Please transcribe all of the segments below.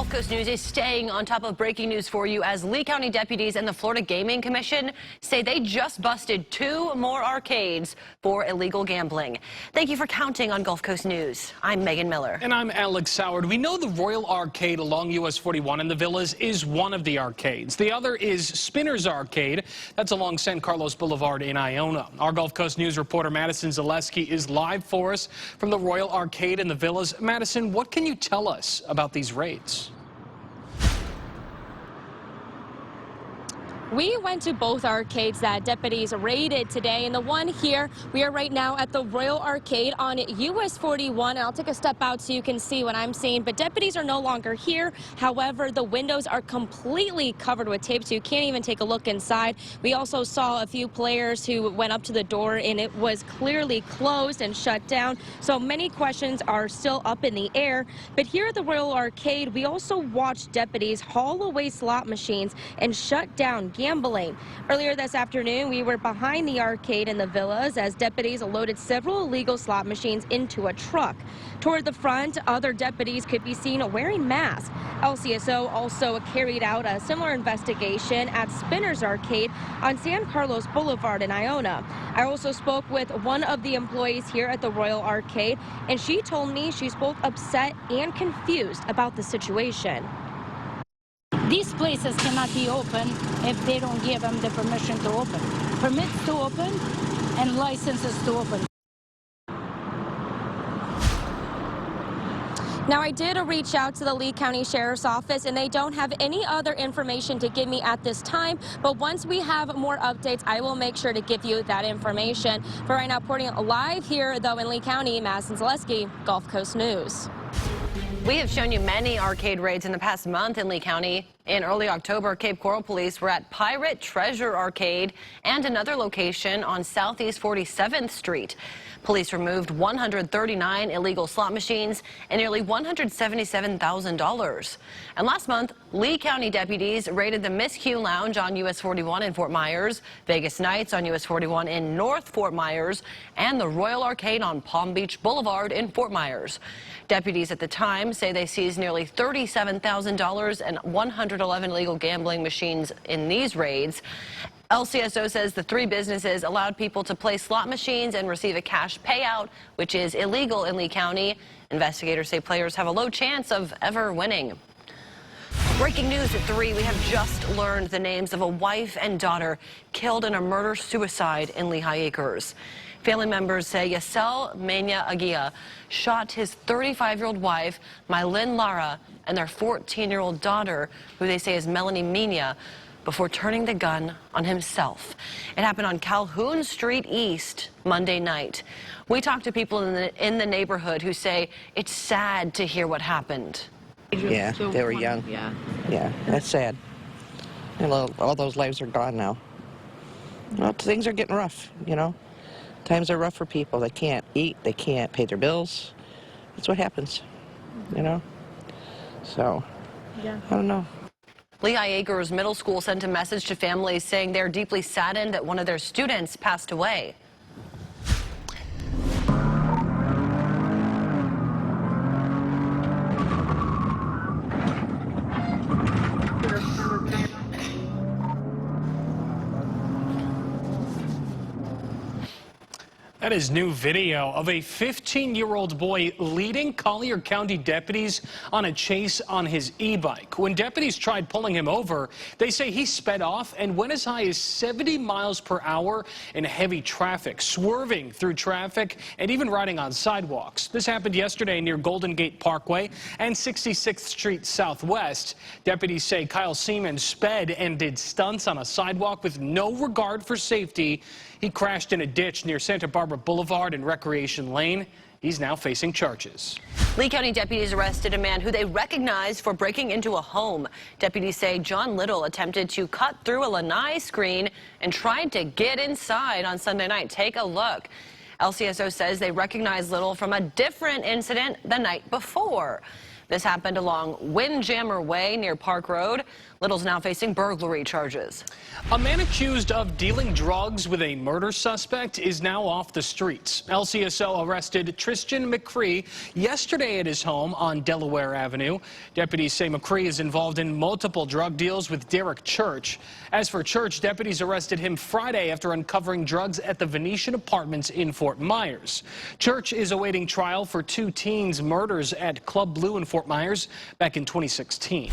Gulf Coast News is staying on top of breaking news for you as Lee County deputies and the Florida Gaming Commission say they just busted 2 more arcades for illegal gambling. Thank you for counting on Gulf Coast News. I'm Megan Miller. And I'm Alex Howard. We know the Royal Arcade along US 41 in the Villas is one of the arcades. The other is Spinner's Arcade. That's along San Carlos Boulevard in Iona. Our Gulf Coast News reporter Madison Zaleski is live for us from the Royal Arcade in the Villas. Madison, what can you tell us about these raids? We went to both arcades that deputies raided today, and the one here, we are right now at the Royal Arcade on US 41, and I'll take a step out so you can see what I'm seeing, but deputies are no longer here. However, the windows are completely covered with tape, so you can't even take a look inside. We also saw a few players who went up to the door, and it was clearly closed and shut down, so many questions are still up in the air. But here at the Royal Arcade, we also watched deputies haul away slot machines and shut down gambling. Earlier this afternoon, we were behind the arcade in the Villas as deputies loaded several illegal slot machines into a truck. Toward the front, other deputies could be seen wearing masks. LCSO also carried out a similar investigation at Spinner's Arcade on San Carlos Boulevard in Iona. I also spoke with one of the employees here at the Royal Arcade, and she told me she's both upset and confused about the situation. These places cannot be open if they don't give them the permission to open. Permits to open and licenses to open. Now, I did reach out to the Lee County Sheriff's Office, and they don't have any other information to give me at this time. But once we have more updates, I will make sure to give you that information. For right now, reporting live here, though, in Lee County, Madison Zaleski, Gulf Coast News. We have shown you many arcade raids in the past month in Lee County. In early October, Cape Coral police were at Pirate Treasure Arcade and another location on Southeast 47th Street. Police removed 139 illegal slot machines and nearly $177,000. And last month, Lee County deputies raided the Miss Q Lounge on US 41 in Fort Myers, Vegas Nights on US 41 in North Fort Myers, and the Royal Arcade on Palm Beach Boulevard in Fort Myers. Deputies at the time say they seized nearly $37,000 and 111 illegal gambling machines in these raids. LCSO says the 3 businesses allowed people to play slot machines and receive a cash payout, which is illegal in Lee County. Investigators say players have a low chance of ever winning. Breaking news at 3, we have just learned the names of a wife and daughter killed in a murder-suicide in Lehigh Acres. Family members say Yasel Mena Agia shot his 35-year-old wife, Mylin Lara, and their 14-year-old daughter, who they say is Melanie Mena, before turning the gun on himself. It happened on Calhoun Street East Monday night. We talked to people in the neighborhood who say it's sad to hear what happened. Yeah, they were young. Yeah, that's sad. And all those lives are gone now. Well, things are getting rough, you know. Times are rough for people. They can't eat, they can't pay their bills. That's what happens, you know. So, yeah. I don't know. Lehigh Acres Middle School sent a message to families saying they're deeply saddened that one of their students passed away. That is new video of a 15-year-old boy leading Collier County deputies on a chase on his e-bike. When deputies tried pulling him over, they say he sped off and went as high as 70 miles per hour in heavy traffic, swerving through traffic and even riding on sidewalks. This happened yesterday near Golden Gate Parkway and 66th Street Southwest. Deputies say Kyle Seaman sped and did stunts on a sidewalk with no regard for safety. He crashed in a ditch near Santa Barbara Boulevard and Recreation Lane. He's now facing charges. Lee County deputies arrested a man who they recognized for breaking into a home. Deputies say John Little attempted to cut through a lanai screen and tried to get inside on Sunday night. Take a look. LCSO says they recognized Little from a different incident the night before. This happened along Windjammer Way near Park Road. Little's now facing burglary charges. A man accused of dealing drugs with a murder suspect is now off the streets. LCSO arrested Tristan McCree yesterday at his home on Delaware Avenue. Deputies say McCree is involved in multiple drug deals with Derek Church. As for Church, deputies arrested him Friday after uncovering drugs at the Venetian Apartments in Fort Myers. Church is awaiting trial for 2 teens' murders at Club Blue in Fort Myers back in 2016.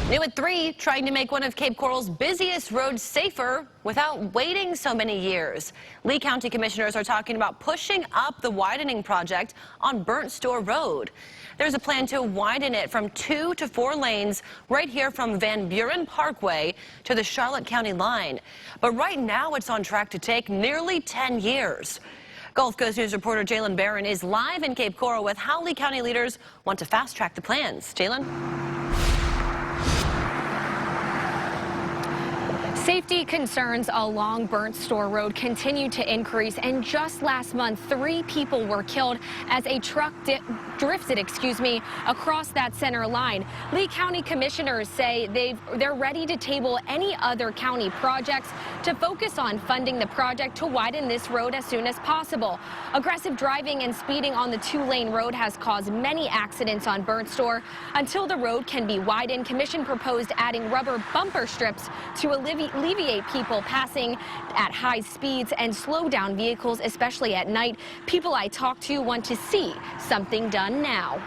New at 3, trying to make one of Cape Coral's busiest roads safer without waiting so many years. Lee County commissioners are talking about pushing up the widening project on Burnt Store Road. There's a plan to widen it from 2 to 4 lanes right here from Van Buren Parkway to the Charlotte County line. But right now it's on track to take nearly 10 years. Gulf Coast News reporter Jalen Barron is live in Cape Coral with how Lee County leaders want to fast-track the plans. Jalen? Safety concerns along Burnt Store Road continue to increase, and just last month, 3 people were killed as a truck drifted across that center line. Lee County commissioners say they're ready to table any other county projects to focus on funding the project to widen this road as soon as possible. Aggressive driving and speeding on the 2-lane road has caused many accidents on Burnt Store. Until the road can be widened, commission proposed adding rubber bumper strips to alleviate people passing at high speeds and slow down vehicles, especially at night. People I talked to want to see something done now.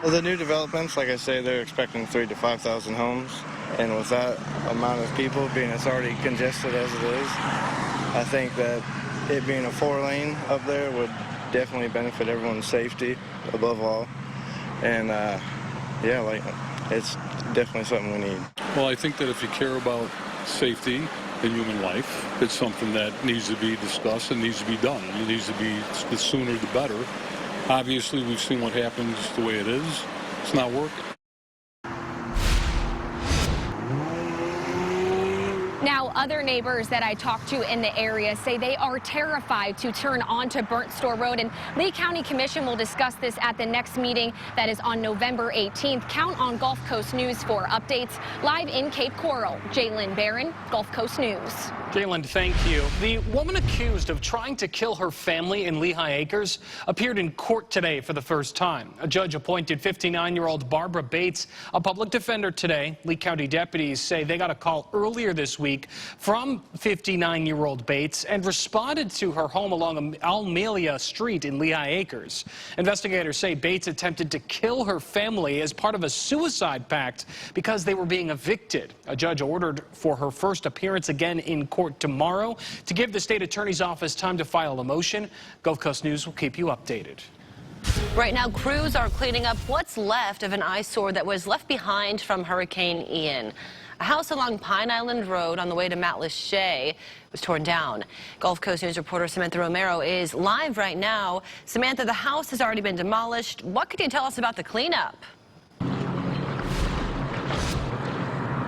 Well, the new developments, like I say, they're expecting 3,000 to 5,000 homes, and with that amount of people being it's already congested as it is, I think that it being a 4-lane up there would definitely benefit everyone's safety above all. And yeah, like it's definitely something we need. Well, I think that if you care about safety and human life, it's something that needs to be discussed and needs to be done. It needs to be the sooner the better. Obviously, we've seen what happens the way it is. It's not working. Now, other neighbors that I talked to in the area say they are terrified to turn onto Burnt Store Road, and Lee County Commission will discuss this at the next meeting that is on November 18th. Count on Gulf Coast News for updates. Live in Cape Coral, Jalen Barron, Gulf Coast News. Jalen, thank you. The woman accused of trying to kill her family in Lehigh Acres appeared in court today for the first time. A judge appointed 59-year-old Barbara Bates a public defender today. Lee County deputies say they got a call earlier this week from 59-year-old Bates and responded to her home along Almelia Street in Lehigh Acres. Investigators say Bates attempted to kill her family as part of a suicide pact because they were being evicted. A judge ordered for her first appearance again in court tomorrow to give the state attorney's office time to file a motion. Gulf Coast News will keep you updated. Right now, crews are cleaning up what's left of an eyesore that was left behind from Hurricane Ian. A house along Pine Island Road on the way to Matlacha was torn down. Gulf Coast News reporter Samantha Romero is live right now. Samantha, the house has already been demolished. What could you tell us about the cleanup?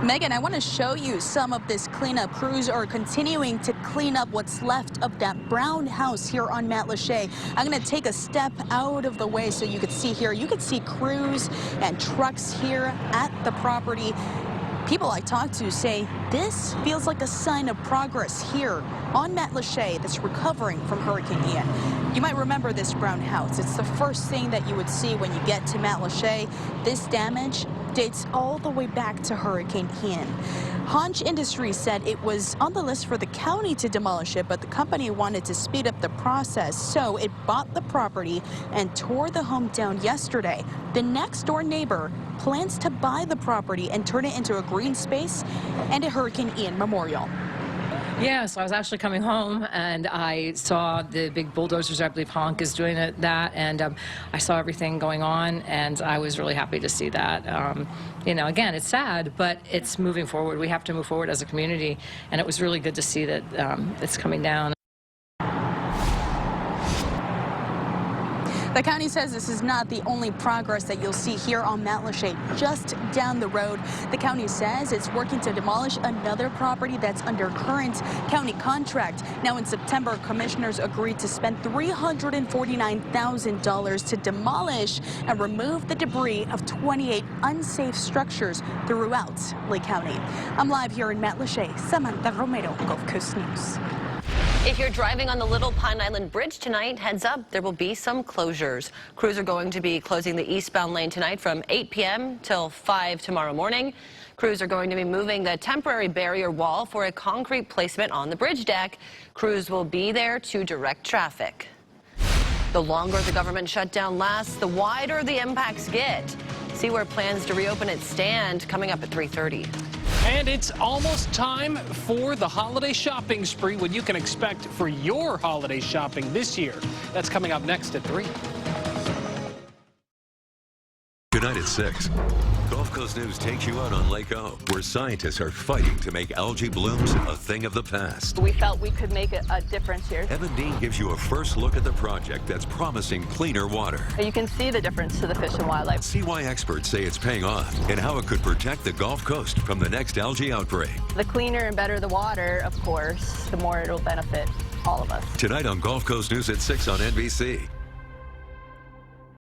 Megan, I want to show you some of this cleanup. Crews are continuing to clean up what's left of that brown house here on Matlacha. I'm going to take a step out of the way so you could see here. You could see crews and trucks here at the property. People I talked to say this feels like a sign of progress here on Matlacha that's recovering from Hurricane Ian. You might remember this brown house. It's the first thing that you would see when you get to Matlacha. This damage dates all the way back to Hurricane Ian. Honch Industries said it was on the list for the county to demolish it, but the company wanted to speed up the process, so it bought the property and tore the home down yesterday. The next door neighbor plans to buy the property and turn it into a green space and a Hurricane Ian memorial. Yeah, so I was actually coming home and I saw the big bulldozers. I believe Honk is doing that, and I saw everything going on, and I was really happy to see that. You know, again, it's sad, but it's moving forward. We have to move forward as a community, and it was really good to see that it's coming down. The county says this is not the only progress that you'll see here on Matlacha. Just down the road, the county says it's working to demolish another property that's under current county contract. Now in September, commissioners agreed to spend $349,000 to demolish and remove the debris of 28 unsafe structures throughout Lake County. I'm live here in Matlacha. Samantha Romero, Gulf Coast News. If you're driving on the Little Pine Island Bridge tonight, heads up, there will be some closures. Crews are going to be closing the eastbound lane tonight from 8 p.m. till 5 tomorrow morning. Crews are going to be moving the temporary barrier wall for a concrete placement on the bridge deck. Crews will be there to direct traffic. The longer the government shutdown lasts, the wider the impacts get. See where plans to reopen it stand coming up at 3:30. And it's almost time for the holiday shopping spree, what you can expect for your holiday shopping this year. That's coming up next at 3. Tonight at 6. Gulf Coast News takes you out on Lake O, where scientists are fighting to make algae blooms a thing of the past. We felt we could make a difference here. Evan Dean gives you a first look at the project that's promising cleaner water. You can see the difference to the fish and wildlife. See why experts say it's paying off and how it could protect the Gulf Coast from the next algae outbreak. The cleaner and better the water, of course, the more it'll benefit all of us. Tonight on Gulf Coast News at 6 on NBC.